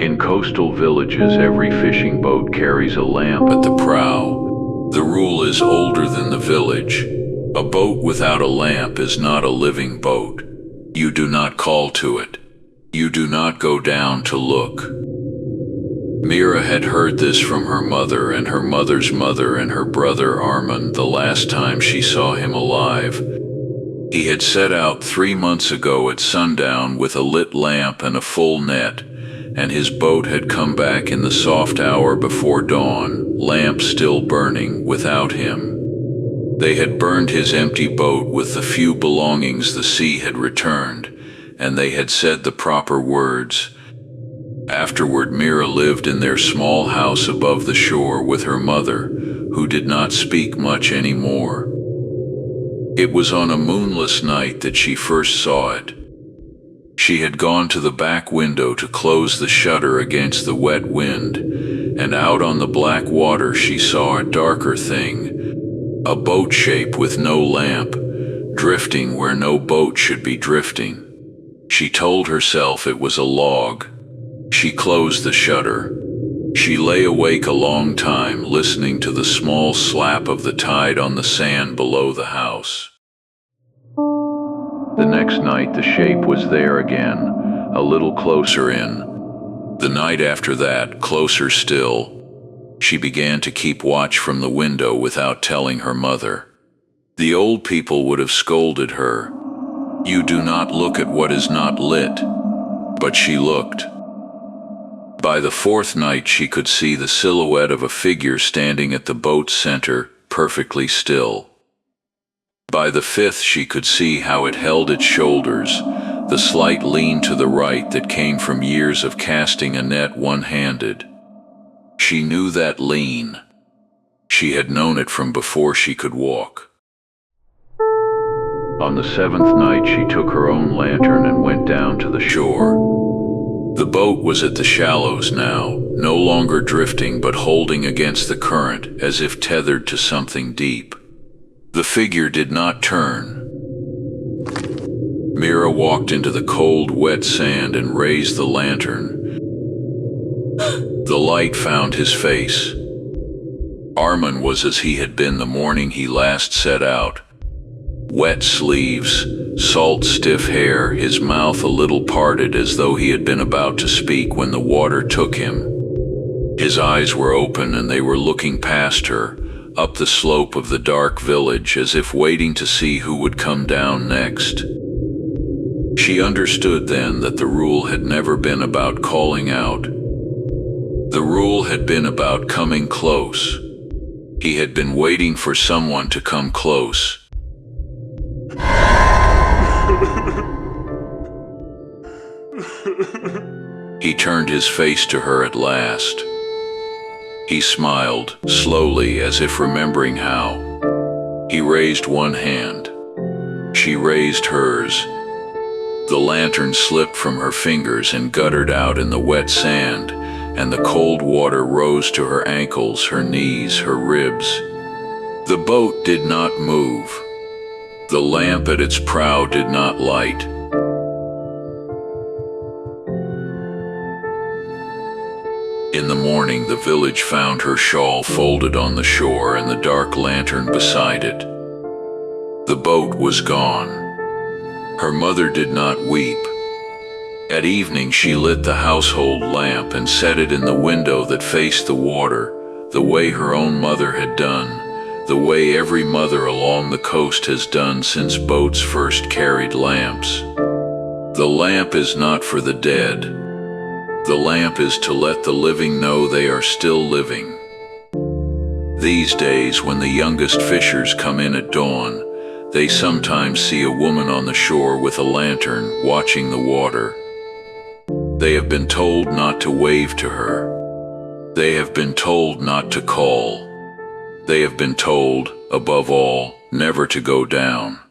In coastal villages, every fishing boat carries a lamp at the prow. The rule is older than the village. A boat without a lamp is not a living boat. You do not call to it. You do not go down to look. Mira had heard this from her mother and her mother's mother and her brother Arman the last time she saw him alive. He had set out 3 months ago at sundown with a lit lamp and a full net, and his boat had come back in the soft hour before dawn, lamp still burning, without him. They had burned his empty boat with the few belongings the sea had returned, and they had said the proper words. Afterward, Mira lived in their small house above the shore with her mother, who did not speak much anymore. It was on a moonless night that she first saw it. She had gone to the back window to close the shutter against the wet wind, and out on the black water she saw a darker thing, a boat shape with no lamp, drifting where no boat should be drifting. She told herself it was a log. She closed the shutter. She lay awake a long time, listening to the small slap of the tide on the sand below the house. The next night the shape was there again, a little closer in. The night after that, closer still. She began to keep watch from the window without telling her mother. The old people would have scolded her. You do not look at what is not lit. But she looked. By the fourth night she could see the silhouette of a figure standing at the boat's center, perfectly still. By the fifth she could see how it held its shoulders, the slight lean to the right that came from years of casting a net one-handed. She knew that lean. She had known it from before she could walk. On the seventh night she took her own lantern and went down to the shore. The boat was at the shallows now, no longer drifting but holding against the current as if tethered to something deep. The figure did not turn. Mira walked into the cold, wet sand and raised the lantern. The light found his face. Arman was as he had been the morning he last set out. Wet sleeves, salt-stiff hair, his mouth a little parted as though he had been about to speak when the water took him. His eyes were open and they were looking past her, up the slope of the dark village as if waiting to see who would come down next. She understood then that the rule had never been about calling out. The rule had been about coming close. He had been waiting for someone to come close. He turned his face to her at last. He smiled, slowly, as if remembering how. He raised one hand. She raised hers. The lantern slipped from her fingers and guttered out in the wet sand, and the cold water rose to her ankles, her knees, her ribs. The boat did not move. The lamp at its prow did not light. In the morning, the village found her shawl folded on the shore and the dark lantern beside it. The boat was gone. Her mother did not weep. At evening, she lit the household lamp and set it in the window that faced the water, the way her own mother had done, the way every mother along the coast has done since boats first carried lamps. The lamp is not for the dead. The lamp is to let the living know they are still living. These days, when the youngest fishers come in at dawn, they sometimes see a woman on the shore with a lantern, watching the water. They have been told not to wave to her. They have been told not to call. They have been told, above all, never to go down.